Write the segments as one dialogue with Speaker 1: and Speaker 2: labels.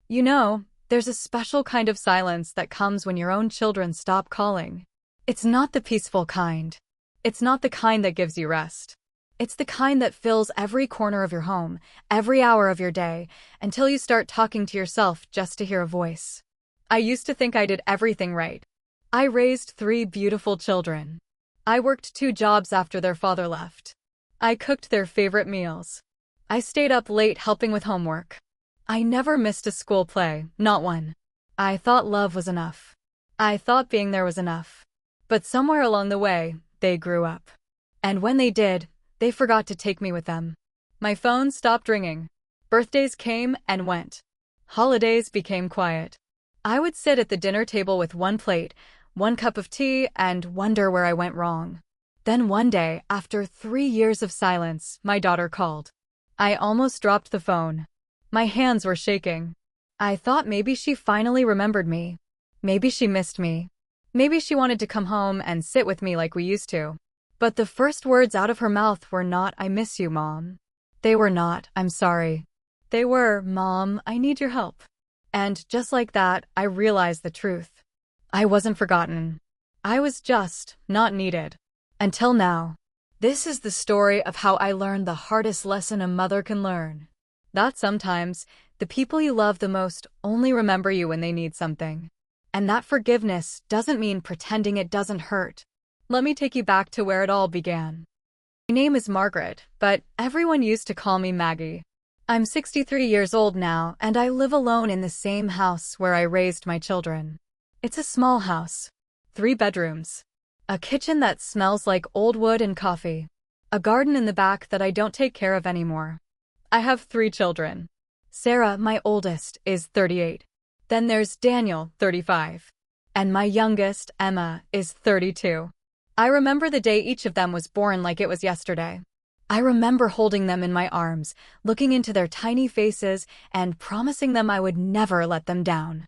Speaker 1: You know, there's a special kind of silence that comes when your own children stop calling. It's not the peaceful kind. It's not the kind that gives you rest. It's the kind that fills every corner of your home, every hour of your day, until you start talking to yourself just to hear a voice. I used to think I did everything right. I raised 3 beautiful children. I worked 2 jobs after their father left. I cooked their favorite meals. I stayed up late helping with homework. I never missed a school play, not one. I thought love was enough. I thought being there was enough. But somewhere along the way, they grew up. And when they did, they forgot to take me with them. My phone stopped ringing. Birthdays came and went. Holidays became quiet. I would sit at the dinner table with 1 plate, 1 cup of tea, and wonder where I went wrong. Then one day, after 3 years of silence, my daughter called. I almost dropped the phone. My hands were shaking. I thought maybe she finally remembered me. Maybe she missed me. Maybe she wanted to come home and sit with me like we used to. But the first words out of her mouth were not, "I miss you, Mom." They were not, "I'm sorry." They were, "Mom, I need your help." And just like that, I realized the truth. I wasn't forgotten. I was just not needed. Until now. This is the story of how I learned the hardest lesson a mother can learn. That sometimes, the people you love the most only remember you when they need something. And that forgiveness doesn't mean pretending it doesn't hurt. Let me take you back to where it all began. My name is Margaret, but everyone used to call me Maggie. I'm 63 years old now, and I live alone in the same house where I raised my children. It's a small house. 3 bedrooms. A kitchen that smells like old wood and coffee. A garden in the back that I don't take care of anymore. I have 3 children. Sarah, my oldest, is 38. Then there's Daniel, 35. And my youngest, Emma, is 32. I remember the day each of them was born like it was yesterday. I remember holding them in my arms, looking into their tiny faces, and promising them I would never let them down.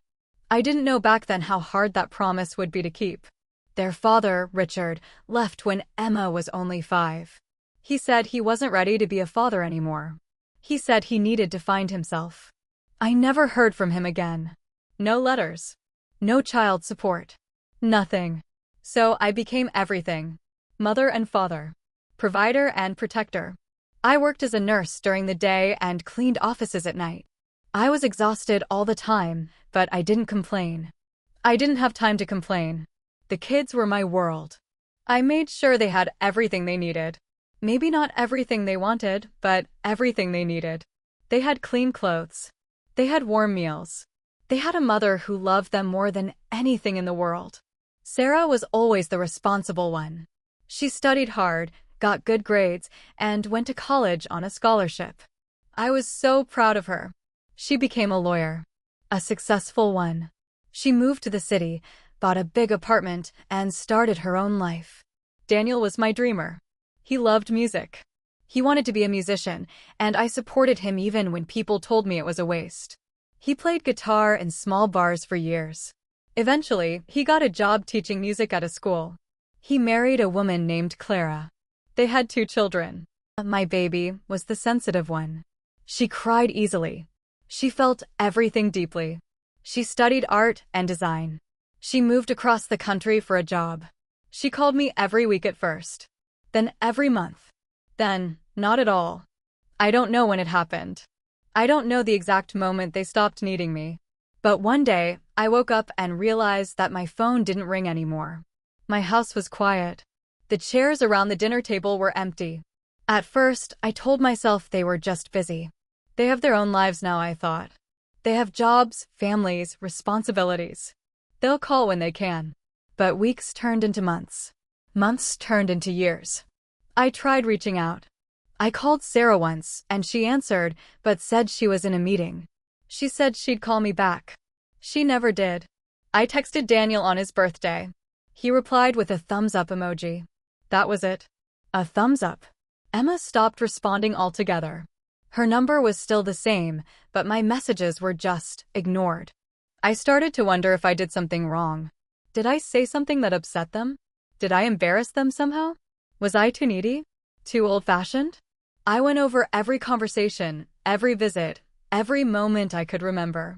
Speaker 1: I didn't know back then how hard that promise would be to keep. Their father, Richard, left when Emma was only 5. He said he wasn't ready to be a father anymore. He said he needed to find himself. I never heard from him again. No letters. No child support. Nothing. So I became everything. Mother and father. Provider and protector. I worked as a nurse during the day and cleaned offices at night. I was exhausted all the time, but I didn't complain. I didn't have time to complain. The kids were my world. I made sure they had everything they needed. Maybe not everything they wanted, but everything they needed. They had clean clothes. They had warm meals. They had a mother who loved them more than anything in the world. Sarah was always the responsible one. She studied hard, got good grades, and went to college on a scholarship. I was so proud of her. She became a lawyer. A successful one. She moved to the city, bought a big apartment, and started her own life. Daniel was my dreamer. He loved music. He wanted to be a musician, and I supported him even when people told me it was a waste. He played guitar in small bars for years. Eventually, he got a job teaching music at a school. He married a woman named Clara. They had 2 children. My baby was the sensitive one. She cried easily. She felt everything deeply. She studied art and design. She moved across the country for a job. She called me every week at first. Then every month. Then, not at all. I don't know when it happened. I don't know the exact moment they stopped needing me. But one day, I woke up and realized that my phone didn't ring anymore. My house was quiet. The chairs around the dinner table were empty. At first, I told myself they were just busy. They have their own lives now, I thought. They have jobs, families, responsibilities. They'll call when they can. But weeks turned into months. Months turned into years. I tried reaching out. I called Sarah once, and she answered, but said she was in a meeting. She said she'd call me back. She never did. I texted Daniel on his birthday. He replied with a thumbs up emoji. That was it. A thumbs up. Emma stopped responding altogether. Her number was still the same, but my messages were just ignored. I started to wonder if I did something wrong. Did I say something that upset them? Did I embarrass them somehow? Was I too needy? Too old-fashioned? I went over every conversation, every visit, every moment I could remember.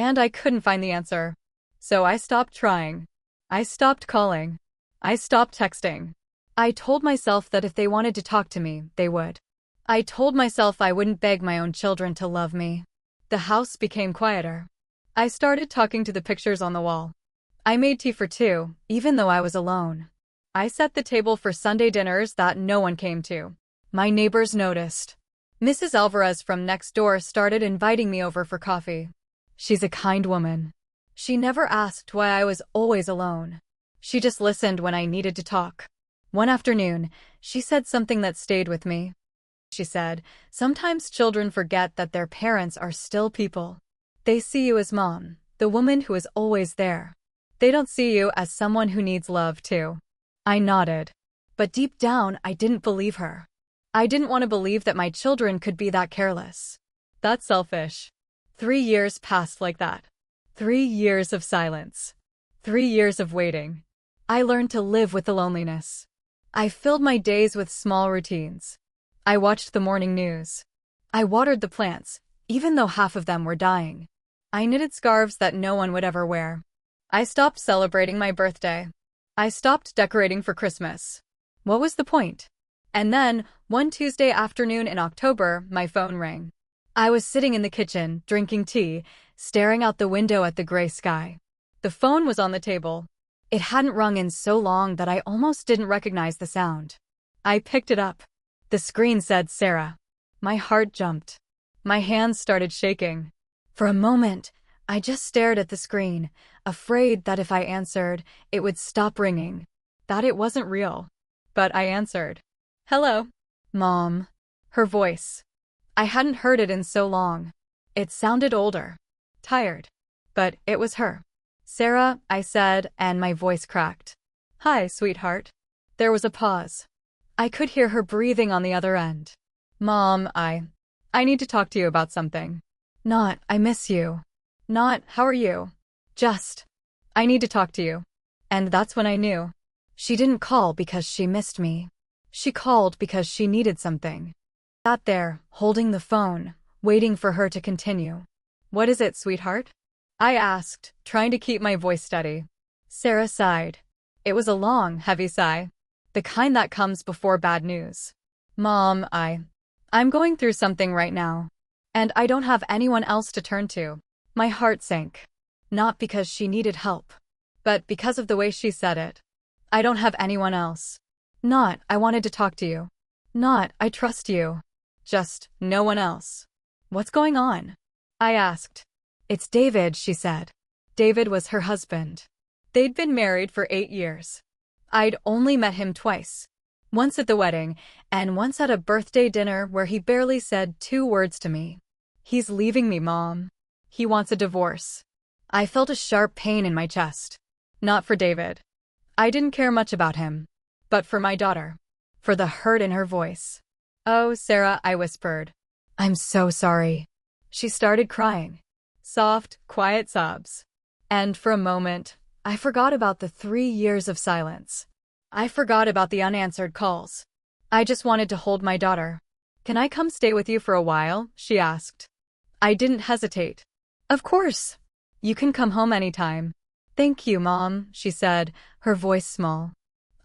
Speaker 1: And I couldn't find the answer. So I stopped trying. I stopped calling. I stopped texting. I told myself that if they wanted to talk to me, they would. I told myself I wouldn't beg my own children to love me. The house became quieter. I started talking to the pictures on the wall. I made tea for two, even though I was alone. I set the table for Sunday dinners that no one came to. My neighbors noticed. Mrs. Alvarez from next door started inviting me over for coffee. She's a kind woman. She never asked why I was always alone. She just listened when I needed to talk. One afternoon, she said something that stayed with me. She said, "Sometimes children forget that their parents are still people. They see you as mom, the woman who is always there. They don't see you as someone who needs love too." I nodded. But deep down, I didn't believe her. I didn't want to believe that my children could be that careless. That's selfish. 3 years passed like that. 3 years of silence. 3 years of waiting. I learned to live with the loneliness. I filled my days with small routines. I watched the morning news. I watered the plants, even though half of them were dying. I knitted scarves that no one would ever wear. I stopped celebrating my birthday. I stopped decorating for Christmas. What was the point? And then, one Tuesday afternoon in October, my phone rang. I was sitting in the kitchen, drinking tea, staring out the window at the gray sky. The phone was on the table. It hadn't rung in so long that I almost didn't recognize the sound. I picked it up. The screen said Sarah. My heart jumped. My hands started shaking. For a moment, I just stared at the screen, afraid that if I answered, it would stop ringing, that it wasn't real. But I answered. "Hello, Mom." Her voice. I hadn't heard it in so long. It sounded older, tired. But it was her. "Sarah," I said, and my voice cracked. "Hi, sweetheart." There was a pause. I could hear her breathing on the other end. "Mom, I need to talk to you about something. Not, I miss you. Not, how are you? Just, I need to talk to you." And that's when I knew. She didn't call because she missed me. She called because she needed something. I sat there, holding the phone, waiting for her to continue. "What is it, sweetheart?" I asked, trying to keep my voice steady. Sarah sighed. It was a long, heavy sigh. The kind that comes before bad news. "Mom, I'm going through something right now. And I don't have anyone else to turn to." My heart sank. Not because she needed help, but because of the way she said it. "I don't have anyone else." Not, "I wanted to talk to you." Not, "I trust you." Just, no one else. "What's going on?" I asked. "It's David," she said. David was her husband. They'd been married for 8 years. I'd only met him twice. Once at the wedding, and once at a birthday dinner where he barely said 2 words to me. "He's leaving me, Mom. He wants a divorce." I felt a sharp pain in my chest. Not for David. I didn't care much about him. But for my daughter. For the hurt in her voice. "Oh, Sarah," I whispered. "I'm so sorry." She started crying. Soft, quiet sobs. And for a moment, I forgot about the 3 years of silence. I forgot about the unanswered calls. I just wanted to hold my daughter. "Can I come stay with you for a while?" she asked. I didn't hesitate. "Of course. You can come home anytime." "Thank you, Mom," she said, her voice small.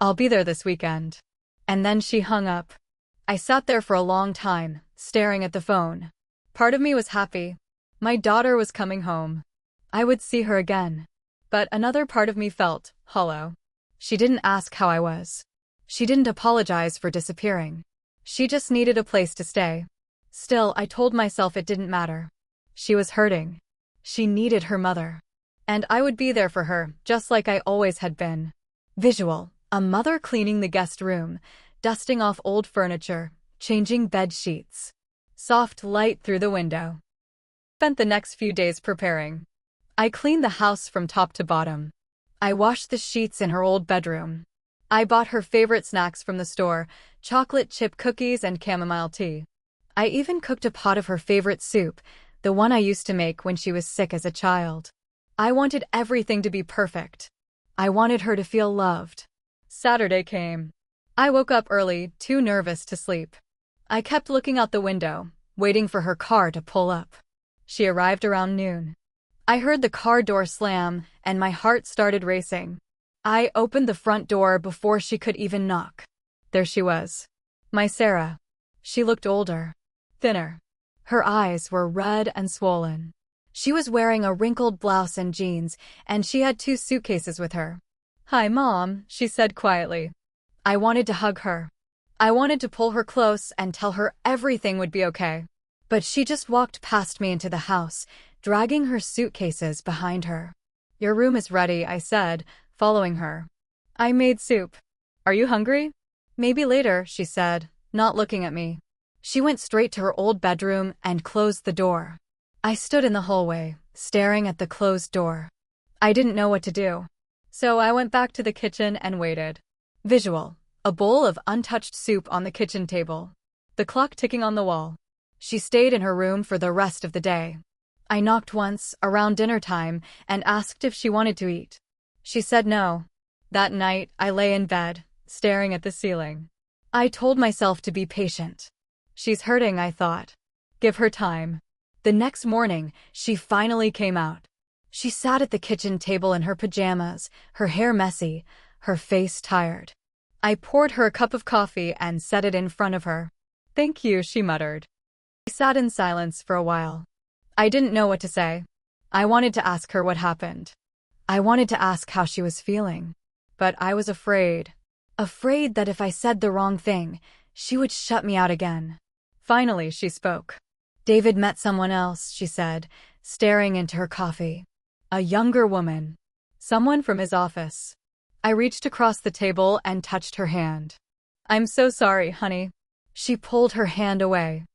Speaker 1: "I'll be there this weekend." And then she hung up. I sat there for a long time, staring at the phone. Part of me was happy. My daughter was coming home. I would see her again. But another part of me felt hollow. She didn't ask how I was. She didn't apologize for disappearing. She just needed a place to stay. Still, I told myself it didn't matter. She was hurting. She needed her mother. And I would be there for her, just like I always had been. Visual. A mother cleaning the guest room, dusting off old furniture, changing bed sheets. Soft light through the window. Spent the next few days preparing. I cleaned the house from top to bottom. I washed the sheets in her old bedroom. I bought her favorite snacks from the store, chocolate chip cookies and chamomile tea. I even cooked a pot of her favorite soup, the one I used to make when she was sick as a child. I wanted everything to be perfect. I wanted her to feel loved. Saturday came. I woke up early, too nervous to sleep. I kept looking out the window, waiting for her car to pull up. She arrived around noon. I heard the car door slam, and my heart started racing. I opened the front door before she could even knock. There she was. My Sarah. She looked older, thinner. Her eyes were red and swollen. She was wearing a wrinkled blouse and jeans, and she had 2 suitcases with her. "Hi, Mom," she said quietly. I wanted to hug her. I wanted to pull her close and tell her everything would be okay. But she just walked past me into the house, dragging her suitcases behind her. "Your room is ready," I said, following her. "I made soup. Are you hungry?" "Maybe later," she said, not looking at me. She went straight to her old bedroom and closed the door. I stood in the hallway, staring at the closed door. I didn't know what to do. So I went back to the kitchen and waited. Visual: a bowl of untouched soup on the kitchen table. The clock ticking on the wall. She stayed in her room for the rest of the day. I knocked once, around dinner time, and asked if she wanted to eat. She said no. That night, I lay in bed, staring at the ceiling. I told myself to be patient. She's hurting, I thought. Give her time. The next morning, she finally came out. She sat at the kitchen table in her pajamas, her hair messy, her face tired. I poured her a cup of coffee and set it in front of her. "Thank you," she muttered. I sat in silence for a while. I didn't know what to say. I wanted to ask her what happened. I wanted to ask how she was feeling. But I was afraid. Afraid that if I said the wrong thing, she would shut me out again. Finally, she spoke. "David met someone else," she said, staring into her coffee. "A younger woman. Someone from his office." I reached across the table and touched her hand. "I'm so sorry, honey." She pulled her hand away.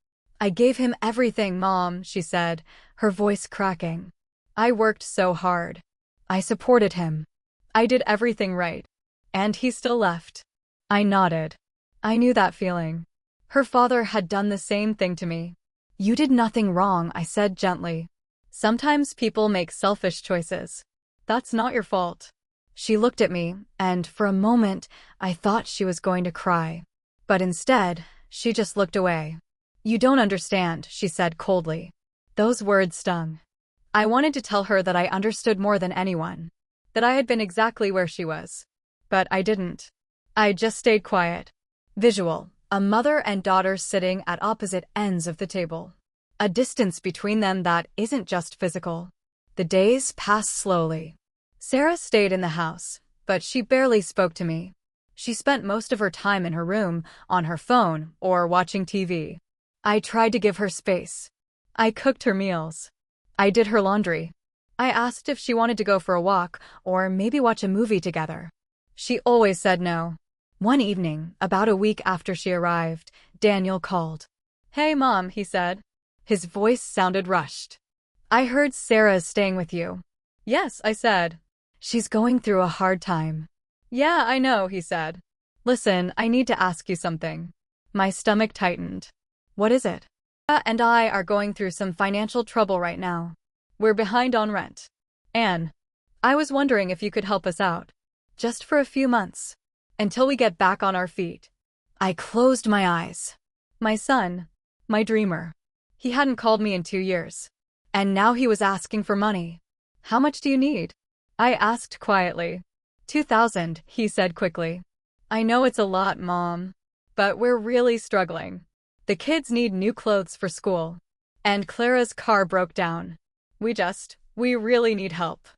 Speaker 1: "I gave him everything, Mom," she said, her voice cracking. "I worked so hard. I supported him. I did everything right. And he still left." I nodded. I knew that feeling. Her father had done the same thing to me. "You did nothing wrong," I said gently. "Sometimes people make selfish choices. That's not your fault." She looked at me, and for a moment, I thought she was going to cry. But instead, she just looked away. "You don't understand," she said coldly. Those words stung. I wanted to tell her that I understood more than anyone, that I had been exactly where she was. But I didn't. I just stayed quiet. Visual: a mother and daughter sitting at opposite ends of the table. A distance between them that isn't just physical. The days passed slowly. Sarah stayed in the house, but she barely spoke to me. She spent most of her time in her room, on her phone, or watching TV. I tried to give her space. I cooked her meals. I did her laundry. I asked if she wanted to go for a walk, or maybe watch a movie together. She always said no. One evening, about a week after she arrived, Daniel called. "Hey, Mom," he said. His voice sounded rushed. "I heard Sarah is staying with you." "Yes," I said. "She's going through a hard time." "Yeah, I know," he said. "Listen, I need to ask you something." My stomach tightened. "What is it?" "Sarah and I are going through some financial trouble right now. We're behind on rent. And I was wondering if you could help us out. Just for a few months. Until we get back on our feet." I closed my eyes. My son. My dreamer. He hadn't called me in 2 years. And now he was asking for money. "How much do you need?" I asked quietly. 2,000, he said quickly. "I know it's a lot, Mom. But we're really struggling. The kids need new clothes for school. And Clara's car broke down. We really need help."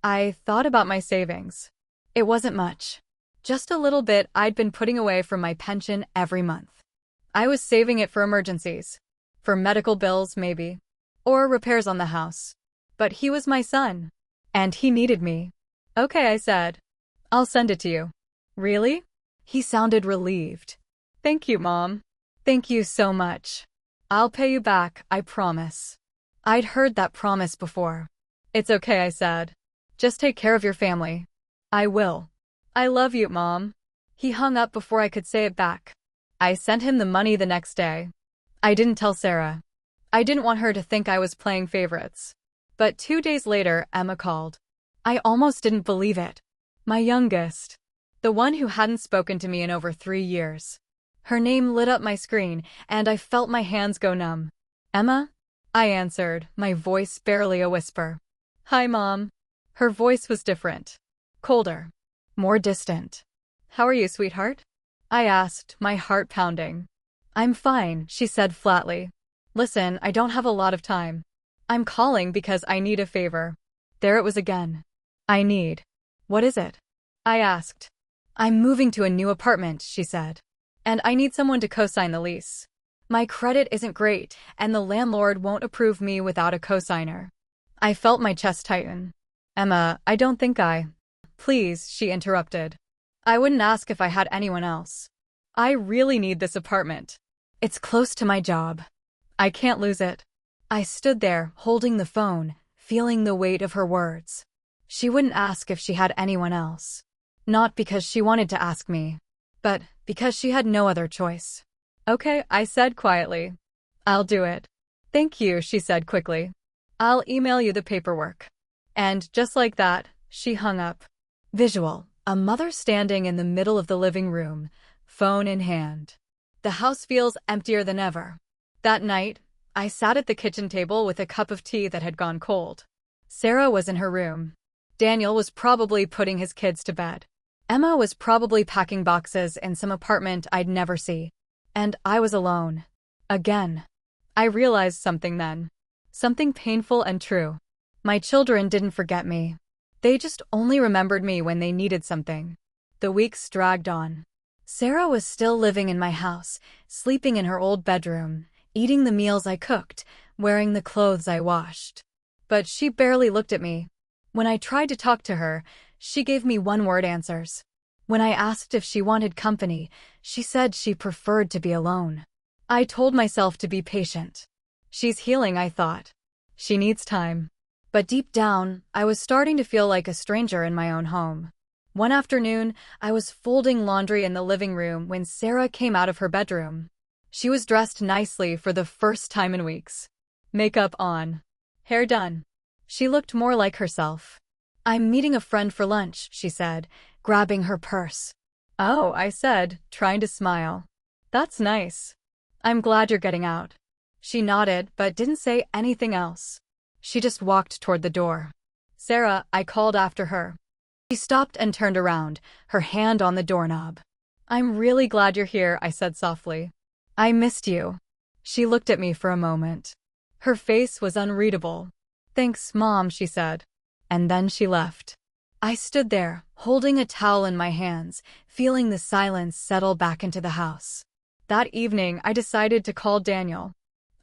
Speaker 1: I thought about my savings. It wasn't much. Just a little bit I'd been putting away from my pension every month. I was saving it for emergencies. For medical bills, maybe. Or repairs on the house. But he was my son. And he needed me. "Okay," I said. "I'll send it to you." "Really?" He sounded relieved. "Thank you, Mom. Thank you so much. I'll pay you back, I promise." I'd heard that promise before. "It's okay," I said. "Just take care of your family." "I will. I love you, Mom." He hung up before I could say it back. I sent him the money the next day. I didn't tell Sarah. I didn't want her to think I was playing favorites. But 2 days later, Emma called. I almost didn't believe it. My youngest. The one who hadn't spoken to me in over 3 years. Her name lit up my screen, and I felt my hands go numb. "Emma?" I answered, my voice barely a whisper. Hi, Mom. Her voice was different. Colder. More distant. How are you, sweetheart? I asked, my heart pounding. I'm fine, she said flatly. Listen, I don't have a lot of time. I'm calling because I need a favor. There it was again. I need. What is it? I asked. I'm moving to a new apartment, she said. And I need someone to co-sign the lease. My credit isn't great, and the landlord won't approve me without a co-signer. I felt my chest tighten. Emma, I don't think I... Please, she interrupted. I wouldn't ask if I had anyone else. I really need this apartment. It's close to my job. I can't lose it. I stood there, holding the phone, feeling the weight of her words. She wouldn't ask if she had anyone else. Not because she wanted to ask me, but because she had no other choice. Okay, I said quietly. I'll do it. Thank you, she said quickly. I'll email you the paperwork. And just like that, she hung up. Visual, a mother standing in the middle of the living room, phone in hand. The house feels emptier than ever. That night, I sat at the kitchen table with a cup of tea that had gone cold. Sarah was in her room. Daniel was probably putting his kids to bed. Emma was probably packing boxes in some apartment I'd never see. And I was alone. Again. I realized something then. Something painful and true. My children didn't forget me. They just only remembered me when they needed something. The weeks dragged on. Sarah was still living in my house, sleeping in her old bedroom, eating the meals I cooked, wearing the clothes I washed. But she barely looked at me. When I tried to talk to her, she gave me one-word answers. When I asked if she wanted company, she said she preferred to be alone. I told myself to be patient. She's healing, I thought. She needs time. But deep down, I was starting to feel like a stranger in my own home. One afternoon, I was folding laundry in the living room when Sarah came out of her bedroom. She was dressed nicely for the first time in weeks. Makeup on. Hair done. She looked more like herself. I'm meeting a friend for lunch, she said, grabbing her purse. Oh, I said, trying to smile. That's nice. I'm glad you're getting out. She nodded, but didn't say anything else. She just walked toward the door. Sarah, I called after her. She stopped and turned around, her hand on the doorknob. I'm really glad you're here, I said softly. I missed you. She looked at me for a moment. Her face was unreadable. Thanks, Mom, she said. And then she left. I stood there, holding a towel in my hands, feeling the silence settle back into the house. That evening, I decided to call Daniel.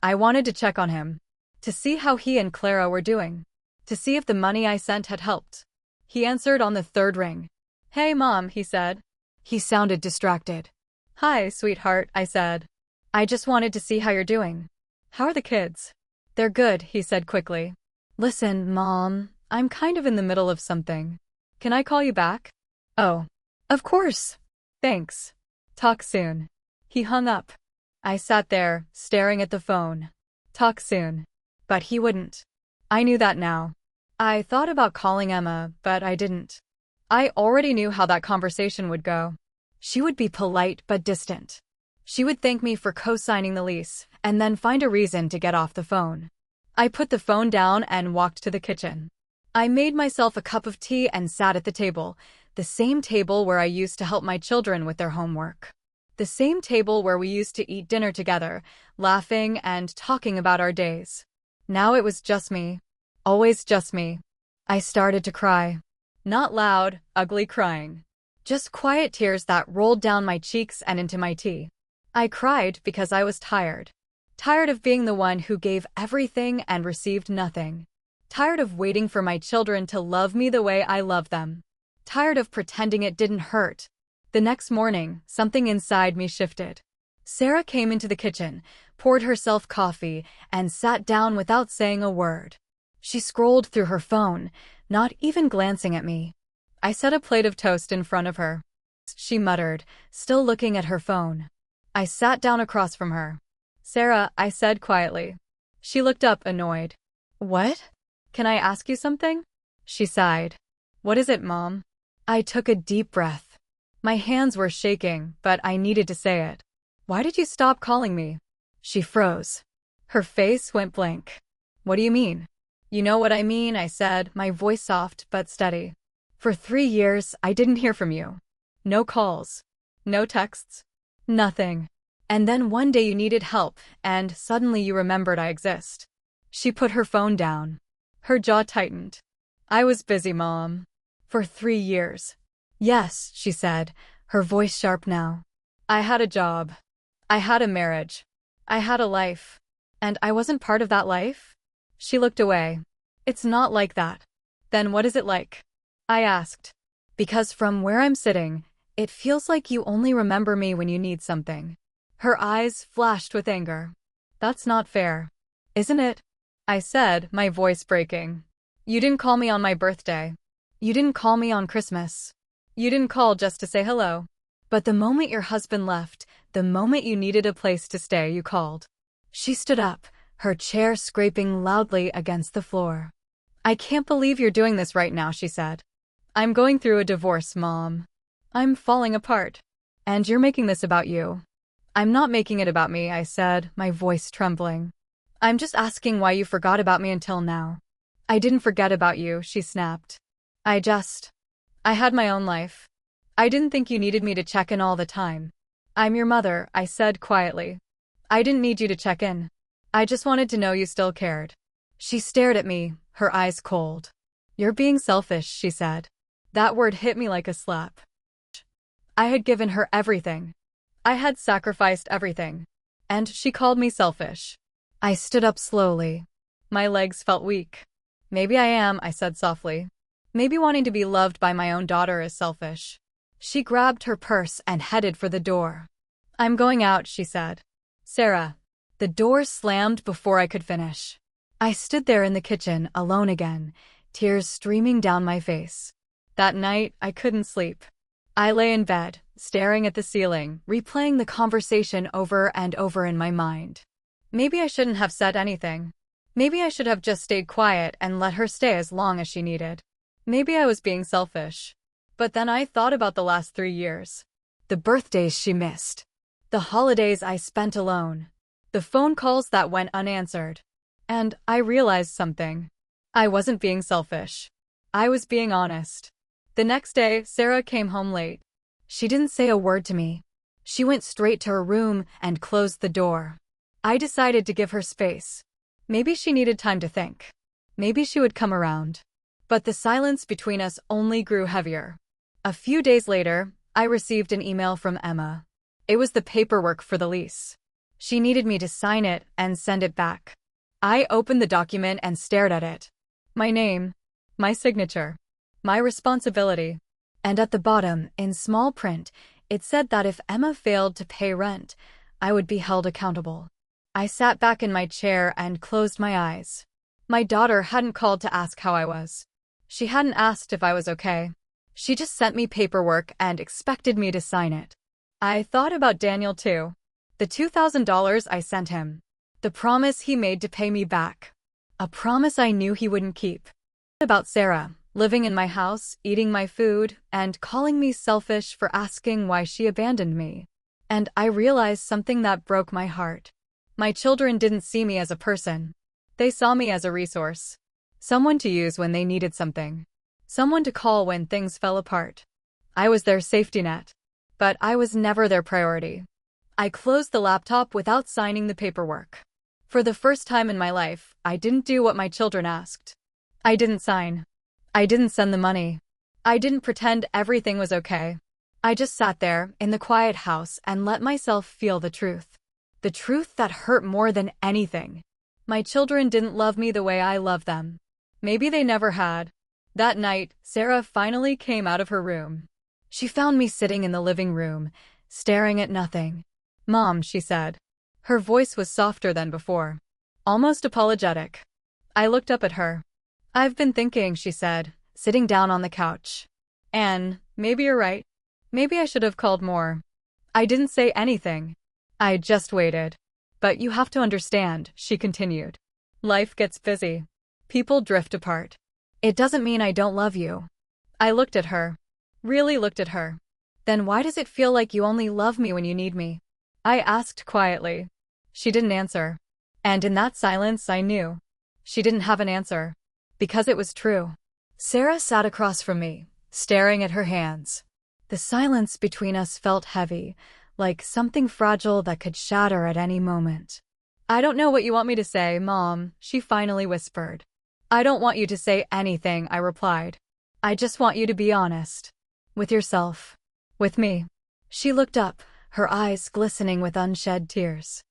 Speaker 1: I wanted to check on him, to see how he and Clara were doing, to see if the money I sent had helped. He answered on the third ring. Hey, Mom, he said. He sounded distracted. Hi, sweetheart, I said. I just wanted to see how you're doing. How are the kids? They're good, he said quickly. Listen, Mom, I'm kind of in the middle of something. Can I call you back? Oh, of course. Thanks. Talk soon. He hung up. I sat there, staring at the phone. Talk soon. But he wouldn't. I knew that now. I thought about calling Emma, but I didn't. I already knew how that conversation would go. She would be polite but distant. She would thank me for co-signing the lease, and then find a reason to get off the phone. I put the phone down and walked to the kitchen. I made myself a cup of tea and sat at the table, the same table where I used to help my children with their homework. The same table where we used to eat dinner together, laughing and talking about our days. Now it was just me. Always just me. I started to cry. Not loud, ugly crying. Just quiet tears that rolled down my cheeks and into my tea. I cried because I was tired. Tired of being the one who gave everything and received nothing. Tired of waiting for my children to love me the way I love them. Tired of pretending it didn't hurt. The next morning, something inside me shifted. Sarah came into the kitchen, poured herself coffee, and sat down without saying a word. She scrolled through her phone, not even glancing at me. I set a plate of toast in front of her. She muttered, still looking at her phone. I sat down across from her. Sarah, I said quietly. She looked up, annoyed. What? Can I ask you something? She sighed. What is it, Mom? I took a deep breath. My hands were shaking, but I needed to say it. Why did you stop calling me? She froze. Her face went blank. What do you mean? You know what I mean, I said, my voice soft but steady. For 3 years, I didn't hear from you. No calls. No texts. Nothing. And then one day you needed help, and suddenly you remembered I exist. She put her phone down. Her jaw tightened. I was busy, Mom. For 3 years. Yes, she said, her voice sharp now. I had a job. I had a marriage. I had a life. And I wasn't part of that life? She looked away. It's not like that. Then what is it like? I asked. Because from where I'm sitting, it feels like you only remember me when you need something. Her eyes flashed with anger. That's not fair. Isn't it? I said, my voice breaking. You didn't call me on my birthday. You didn't call me on Christmas. You didn't call just to say hello. But the moment your husband left, the moment you needed a place to stay, you called. She stood up, her chair scraping loudly against the floor. I can't believe you're doing this right now, she said. I'm going through a divorce, Mom. I'm falling apart. And you're making this about you. I'm not making it about me, I said, my voice trembling. I'm just asking why you forgot about me until now. I didn't forget about you, she snapped. I had my own life. I didn't think you needed me to check in all the time. I'm your mother, I said quietly. I didn't need you to check in. I just wanted to know you still cared. She stared at me, her eyes cold. You're being selfish, she said. That word hit me like a slap. I had given her everything. I had sacrificed everything. And she called me selfish. I stood up slowly. My legs felt weak. Maybe I am, I said softly. Maybe wanting to be loved by my own daughter is selfish. She grabbed her purse and headed for the door. I'm going out, she said. Sarah. The door slammed before I could finish. I stood there in the kitchen, alone again, tears streaming down my face. That night, I couldn't sleep. I lay in bed, staring at the ceiling, replaying the conversation over and over in my mind. Maybe I shouldn't have said anything. Maybe I should have just stayed quiet and let her stay as long as she needed. Maybe I was being selfish. But then I thought about the last 3 years. The birthdays she missed. The holidays I spent alone. The phone calls that went unanswered. And I realized something. I wasn't being selfish. I was being honest. The next day, Sarah came home late. She didn't say a word to me. She went straight to her room and closed the door. I decided to give her space. Maybe she needed time to think. Maybe she would come around. But the silence between us only grew heavier. A few days later, I received an email from Emma. It was the paperwork for the lease. She needed me to sign it and send it back. I opened the document and stared at it. My name, my signature, my responsibility. And at the bottom, in small print, it said that if Emma failed to pay rent, I would be held accountable. I sat back in my chair and closed my eyes. My daughter hadn't called to ask how I was. She hadn't asked if I was okay. She just sent me paperwork and expected me to sign it. I thought about Daniel too. The $2,000 I sent him. The promise he made to pay me back. A promise I knew he wouldn't keep. About Sarah, living in my house, eating my food, and calling me selfish for asking why she abandoned me. And I realized something that broke my heart. My children didn't see me as a person. They saw me as a resource. Someone to use when they needed something. Someone to call when things fell apart. I was their safety net. But I was never their priority. I closed the laptop without signing the paperwork. For the first time in my life, I didn't do what my children asked. I didn't sign. I didn't send the money. I didn't pretend everything was okay. I just sat there, in the quiet house, and let myself feel the truth. The truth that hurt more than anything. My children didn't love me the way I loved them. Maybe they never had. That night, Sarah finally came out of her room. She found me sitting in the living room, staring at nothing. Mom, she said. Her voice was softer than before. Almost apologetic. I looked up at her. I've been thinking, she said, sitting down on the couch. Anne, maybe you're right. Maybe I should have called more. I didn't say anything. I just waited. But you have to understand, she continued. Life gets busy. People drift apart. It doesn't mean I don't love you. I looked at her. Really looked at her. Then why does it feel like you only love me when you need me? I asked quietly. She didn't answer. And in that silence I knew. She didn't have an answer. Because it was true. Sarah sat across from me, staring at her hands. The silence between us felt heavy, like something fragile that could shatter at any moment. I don't know what you want me to say, Mom, she finally whispered. I don't want you to say anything, I replied. I just want you to be honest. With yourself. With me. She looked up, her eyes glistening with unshed tears.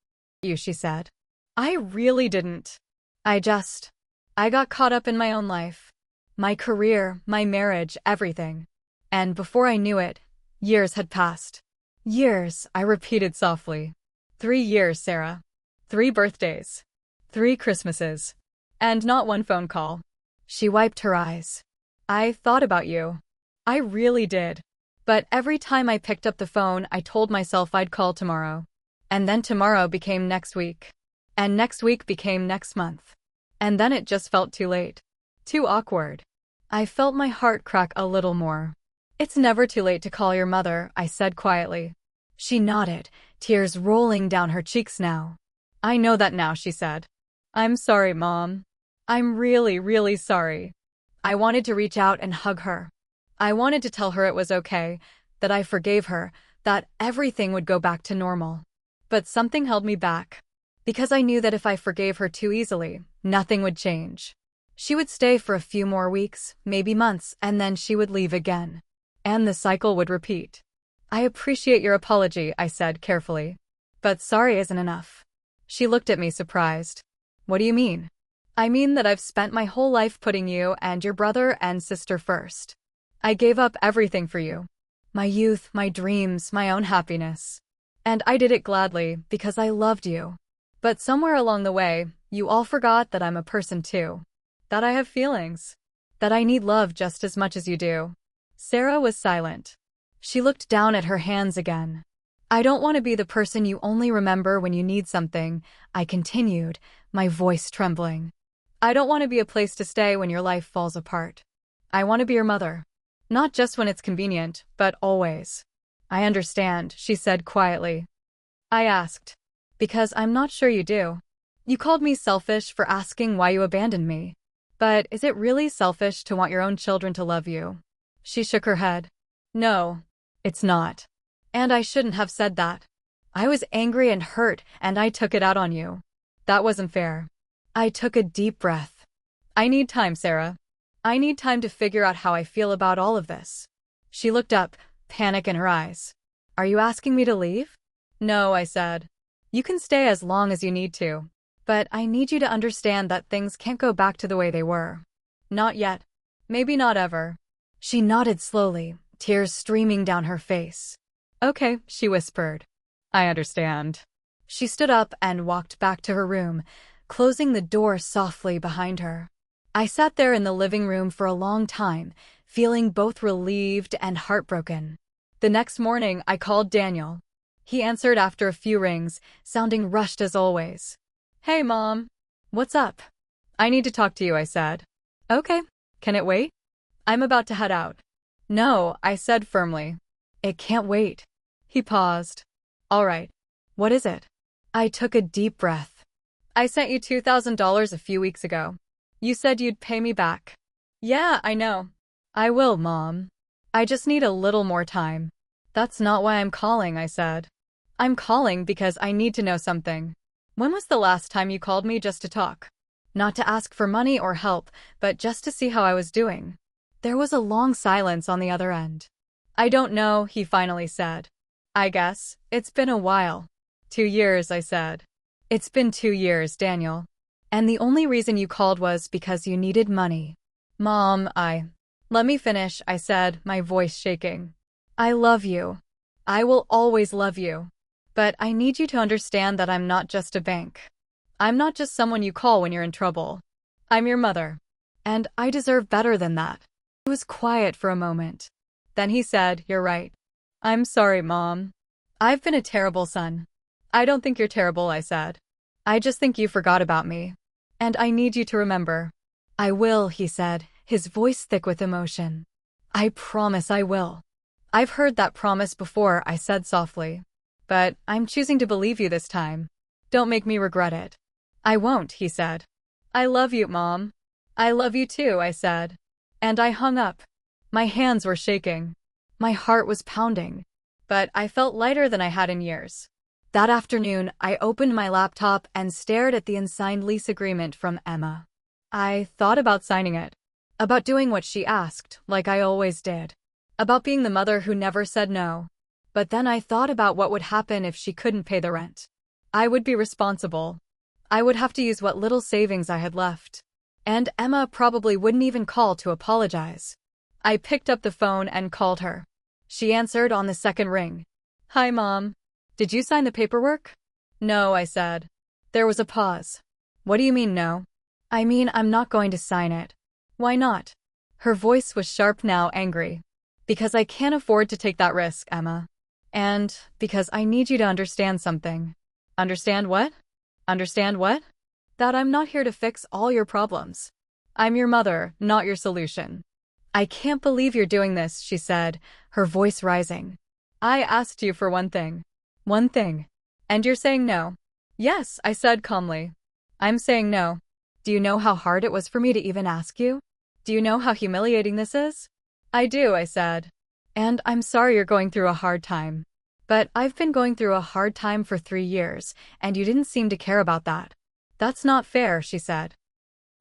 Speaker 1: She said. I really didn't. I got caught up in my own life. My career, my marriage, everything. And before I knew it, years had passed. Years, I repeated softly. 3 years, Sarah. 3 birthdays. 3 Christmases. And not one phone call. She wiped her eyes. I thought about you. I really did. But every time I picked up the phone, I told myself I'd call tomorrow. And then tomorrow became next week. And next week became next month. And then it just felt too late. Too awkward. I felt my heart crack a little more. It's never too late to call your mother, I said quietly. She nodded, tears rolling down her cheeks now. I know that now, she said. I'm sorry, Mom. I'm really, really sorry. I wanted to reach out and hug her. I wanted to tell her it was okay, that I forgave her, that everything would go back to normal. But something held me back. Because I knew that if I forgave her too easily, nothing would change. She would stay for a few more weeks, maybe months, and then she would leave again. And the cycle would repeat. I appreciate your apology, I said carefully. But sorry isn't enough. She looked at me surprised. What do you mean? I mean that I've spent my whole life putting you and your brother and sister first. I gave up everything for you. My youth, my dreams, my own happiness. And I did it gladly because I loved you. But somewhere along the way, you all forgot that I'm a person too. That I have feelings. That I need love just as much as you do. Sarah was silent. She looked down at her hands again. I don't want to be the person you only remember when you need something, I continued, my voice trembling. I don't want to be a place to stay when your life falls apart. I want to be your mother. Not just when it's convenient, but always. I understand, she said quietly. I asked. Because I'm not sure you do. You called me selfish for asking why you abandoned me. But is it really selfish to want your own children to love you? She shook her head. No, it's not. And I shouldn't have said that. I was angry and hurt, and I took it out on you. That wasn't fair. I took a deep breath. I need time, Sarah. I need time to figure out how I feel about all of this. She looked up, panic in her eyes. Are you asking me to leave? No, I said. You can stay as long as you need to. But I need you to understand that things can't go back to the way they were. Not yet. Maybe not ever. She nodded slowly, tears streaming down her face. Okay, she whispered. I understand. She stood up and walked back to her room, closing the door softly behind her. I sat there in the living room for a long time, feeling both relieved and heartbroken. The next morning, I called Daniel. He answered after a few rings, sounding rushed as always. Hey, Mom. What's up? I need to talk to you, I said. Okay. Can it wait? I'm about to head out. No, I said firmly. It can't wait. He paused. All right. What is it? I took a deep breath. I sent you $2,000 a few weeks ago. You said you'd pay me back. Yeah, I know. I will, Mom. I just need a little more time. That's not why I'm calling, I said. I'm calling because I need to know something. When was the last time you called me just to talk? Not to ask for money or help, but just to see how I was doing. There was a long silence on the other end. I don't know, he finally said. I guess it's been a while. 2 years, I said. It's been 2 years, Daniel. And the only reason you called was because you needed money. Mom, Let me finish, I said, my voice shaking. I love you. I will always love you. But I need you to understand that I'm not just a bank. I'm not just someone you call when you're in trouble. I'm your mother. And I deserve better than that. He was quiet for a moment. Then he said, You're right. I'm sorry, Mom. I've been a terrible son. I don't think you're terrible, I said. I just think you forgot about me. And I need you to remember. I will, he said, his voice thick with emotion. I promise I will. I've heard that promise before, I said softly. But I'm choosing to believe you this time. Don't make me regret it. I won't, he said. I love you, Mom. I love you too, I said. And I hung up. My hands were shaking. My heart was pounding. But I felt lighter than I had in years. That afternoon, I opened my laptop and stared at the unsigned lease agreement from Emma. I thought about signing it. About doing what she asked, like I always did. About being the mother who never said no. But then I thought about what would happen if she couldn't pay the rent. I would be responsible. I would have to use what little savings I had left. And Emma probably wouldn't even call to apologize. I picked up the phone and called her. She answered on the second ring. Hi, Mom. Did you sign the paperwork? No, I said. There was a pause. What do you mean no? I mean I'm not going to sign it. Why not? Her voice was sharp now, angry. Because I can't afford to take that risk, Emma. And because I need you to understand something. Understand what? Understand what? That I'm not here to fix all your problems. I'm your mother, not your solution. I can't believe you're doing this, she said, her voice rising. I asked you for one thing. One thing. And you're saying no. Yes, I said calmly. I'm saying no. Do you know how hard it was for me to even ask you? Do you know how humiliating this is? I do, I said. And I'm sorry you're going through a hard time. But I've been going through a hard time for 3 years, and you didn't seem to care about that. That's not fair, she said.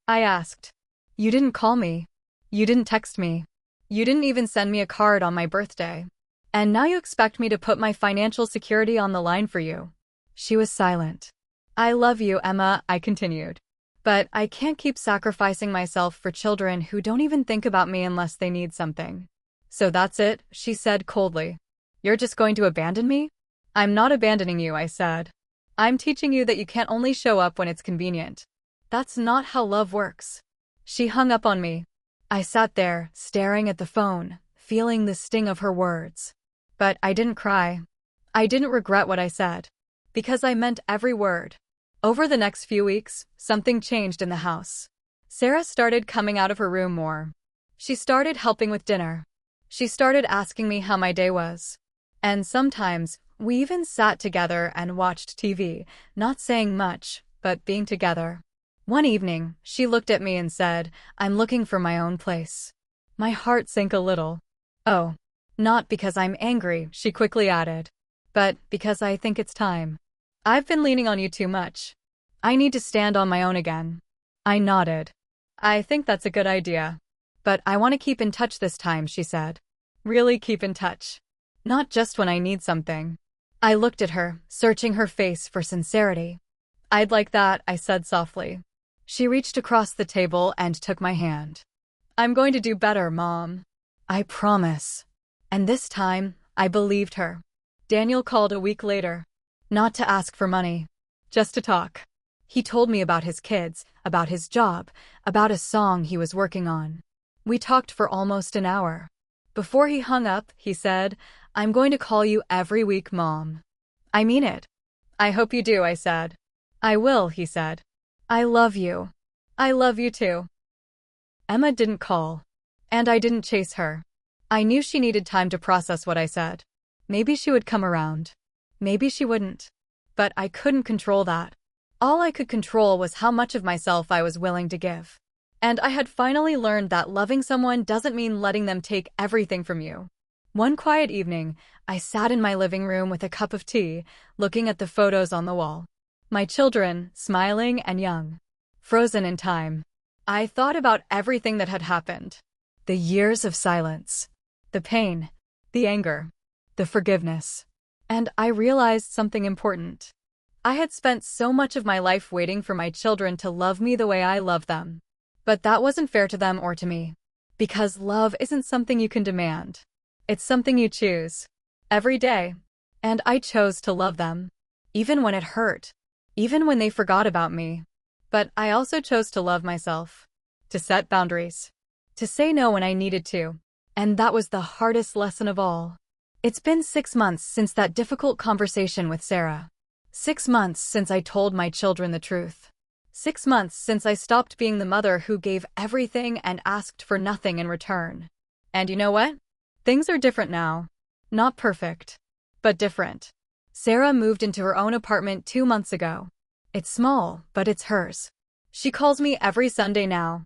Speaker 1: I asked. You didn't call me. You didn't text me. You didn't even send me a card on my birthday. And now you expect me to put my financial security on the line for you. She was silent. I love you, Emma, I continued. But I can't keep sacrificing myself for children who don't even think about me unless they need something. So that's it, she said coldly. You're just going to abandon me? I'm not abandoning you, I said. I'm teaching you that you can't only show up when it's convenient. That's not how love works. She hung up on me. I sat there, staring at the phone, feeling the sting of her words. But I didn't cry. I didn't regret what I said. Because I meant every word. Over the next few weeks, something changed in the house. Sarah started coming out of her room more. She started helping with dinner. She started asking me how my day was. And sometimes, we even sat together and watched TV, not saying much, but being together. One evening, she looked at me and said, I'm looking for my own place. My heart sank a little. Oh, not because I'm angry, she quickly added, but because I think it's time. I've been leaning on you too much. I need to stand on my own again. I nodded. I think that's a good idea. But I want to keep in touch this time, she said. Really keep in touch. Not just when I need something. I looked at her, searching her face for sincerity. I'd like that, I said softly. She reached across the table and took my hand. I'm going to do better, Mom. I promise. And this time, I believed her. Daniel called a week later. Not to ask for money. Just to talk. He told me about his kids, about his job, about a song he was working on. We talked for almost an hour. Before he hung up, he said, I'm going to call you every week, Mom. I mean it. I hope you do, I said. I will, he said. I love you. I love you too. Emma didn't call. And I didn't chase her. I knew she needed time to process what I said. Maybe she would come around. Maybe she wouldn't. But I couldn't control that. All I could control was how much of myself I was willing to give. And I had finally learned that loving someone doesn't mean letting them take everything from you. One quiet evening, I sat in my living room with a cup of tea, looking at the photos on the wall. My children, smiling and young. Frozen in time. I thought about everything that had happened. The years of silence. The pain. The anger. The forgiveness. And I realized something important. I had spent so much of my life waiting for my children to love me the way I love them. But that wasn't fair to them or to me. Because love isn't something you can demand. It's something you choose. Every day. And I chose to love them. Even when it hurt. Even when they forgot about me. But I also chose to love myself. To set boundaries. To say no when I needed to. And that was the hardest lesson of all. It's been 6 months since that difficult conversation with Sarah. 6 months since I told my children the truth. 6 months since I stopped being the mother who gave everything and asked for nothing in return. And you know what? Things are different now. Not perfect. But different. Sarah moved into her own apartment 2 months ago. It's small, but it's hers. She calls me every Sunday now.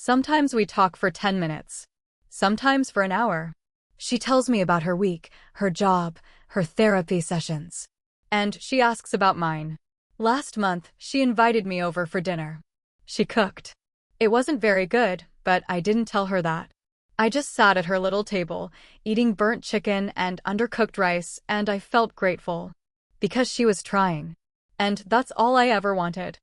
Speaker 1: Sometimes we talk for 10 minutes. Sometimes for an hour. She tells me about her week, her job, her therapy sessions. And she asks about mine. Last month, she invited me over for dinner. She cooked. It wasn't very good, but I didn't tell her that. I just sat at her little table, eating burnt chicken and undercooked rice, and I felt grateful. Because she was trying. And that's all I ever wanted.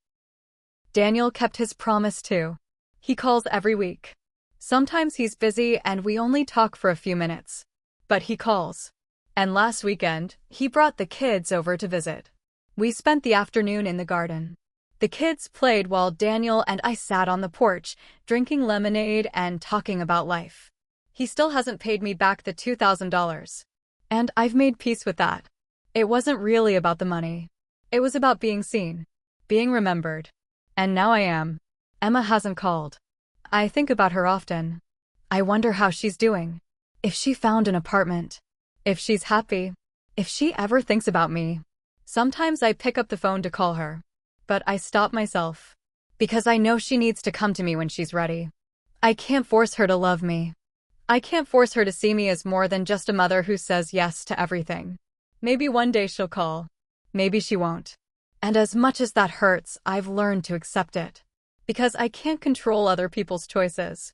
Speaker 1: Daniel kept his promise too. He calls every week. Sometimes he's busy and we only talk for a few minutes. But he calls. And last weekend, he brought the kids over to visit. We spent the afternoon in the garden. The kids played while Daniel and I sat on the porch, drinking lemonade and talking about life. He still hasn't paid me back the $2,000. And I've made peace with that. It wasn't really about the money. It was about being seen, being remembered. And now I am. Emma hasn't called. I think about her often. I wonder how she's doing. If she found an apartment. If she's happy. If she ever thinks about me. Sometimes I pick up the phone to call her. But I stop myself. Because I know she needs to come to me when she's ready. I can't force her to love me. I can't force her to see me as more than just a mother who says yes to everything. Maybe one day she'll call. Maybe she won't. And as much as that hurts, I've learned to accept it. Because I can't control other people's choices.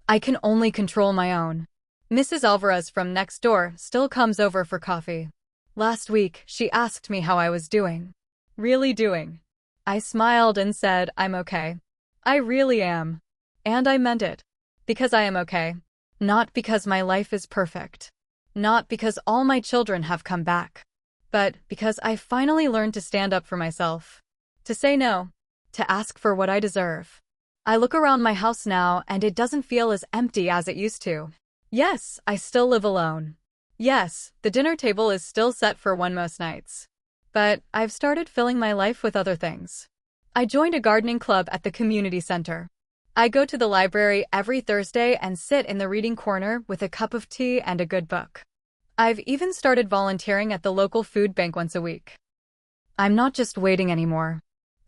Speaker 1: I can only control my own. Mrs. Alvarez from next door still comes over for coffee. Last week, she asked me how I was doing. Really doing. I smiled and said, I'm okay. I really am. And I meant it. Because I am okay. Not because my life is perfect. Not because all my children have come back. But because I finally learned to stand up for myself. To say no. To ask for what I deserve. I look around my house now and it doesn't feel as empty as it used to. Yes, I still live alone. Yes, the dinner table is still set for one most nights. But I've started filling my life with other things. I joined a gardening club at the community center. I go to the library every Thursday and sit in the reading corner with a cup of tea and a good book. I've even started volunteering at the local food bank once a week. I'm not just waiting anymore.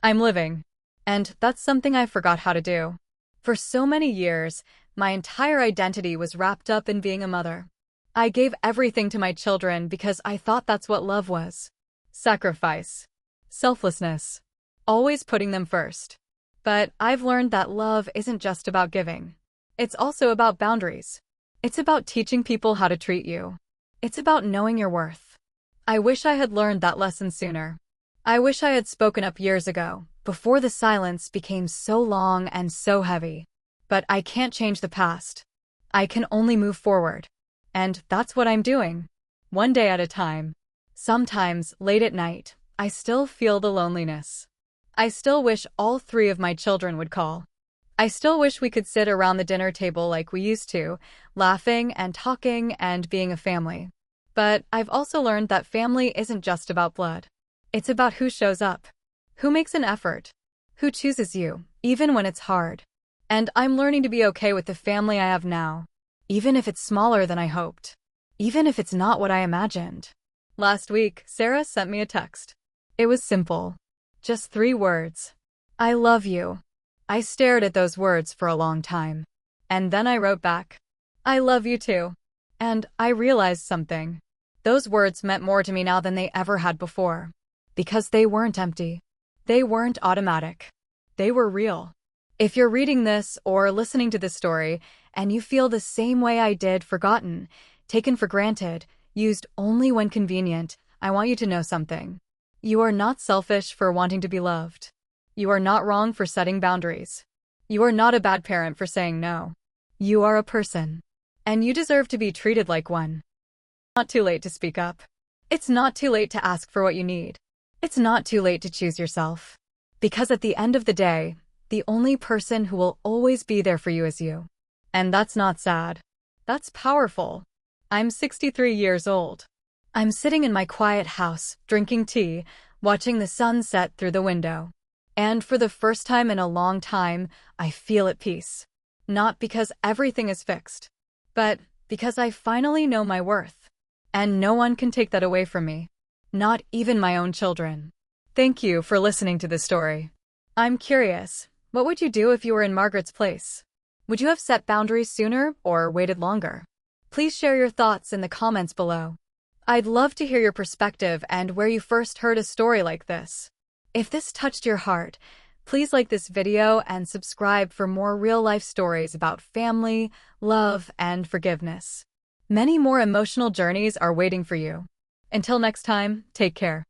Speaker 1: I'm living. And that's something I forgot how to do. For so many years, my entire identity was wrapped up in being a mother. I gave everything to my children because I thought that's what love was. Sacrifice. Selflessness. Always putting them first. But I've learned that love isn't just about giving. It's also about boundaries. It's about teaching people how to treat you. It's about knowing your worth. I wish I had learned that lesson sooner. I wish I had spoken up years ago, before the silence became so long and so heavy. But I can't change the past. I can only move forward. And that's what I'm doing. One day at a time. Sometimes, late at night, I still feel the loneliness. I still wish all 3 of my children would call. I still wish we could sit around the dinner table like we used to, laughing and talking and being a family. But I've also learned that family isn't just about blood. It's about who shows up, who makes an effort, who chooses you, even when it's hard. And I'm learning to be okay with the family I have now, even if it's smaller than I hoped, even if it's not what I imagined. Last week, Sarah sent me a text. It was simple. Just 3 words. I love you. I stared at those words for a long time. And then I wrote back, I love you too. And I realized something. Those words meant more to me now than they ever had before. Because they weren't empty. They weren't automatic. They were real. If you're reading this or listening to this story, and you feel the same way I did, forgotten, taken for granted, used only when convenient, I want you to know something. You are not selfish for wanting to be loved. You are not wrong for setting boundaries. You are not a bad parent for saying no. You are a person. And you deserve to be treated like one. It's not too late to speak up. It's not too late to ask for what you need. It's not too late to choose yourself. Because at the end of the day, the only person who will always be there for you is you. And that's not sad. That's powerful. I'm 63 years old. I'm sitting in my quiet house, drinking tea, watching the sun set through the window. And for the first time in a long time, I feel at peace. Not because everything is fixed, but because I finally know my worth. And no one can take that away from me. Not even my own children. Thank you for listening to this story. I'm curious, what would you do if you were in Margaret's place? Would you have set boundaries sooner or waited longer? Please share your thoughts in the comments below. I'd love to hear your perspective and where you first heard a story like this. If this touched your heart, please like this video and subscribe for more real-life stories about family, love, and forgiveness. Many more emotional journeys are waiting for you. Until next time, take care.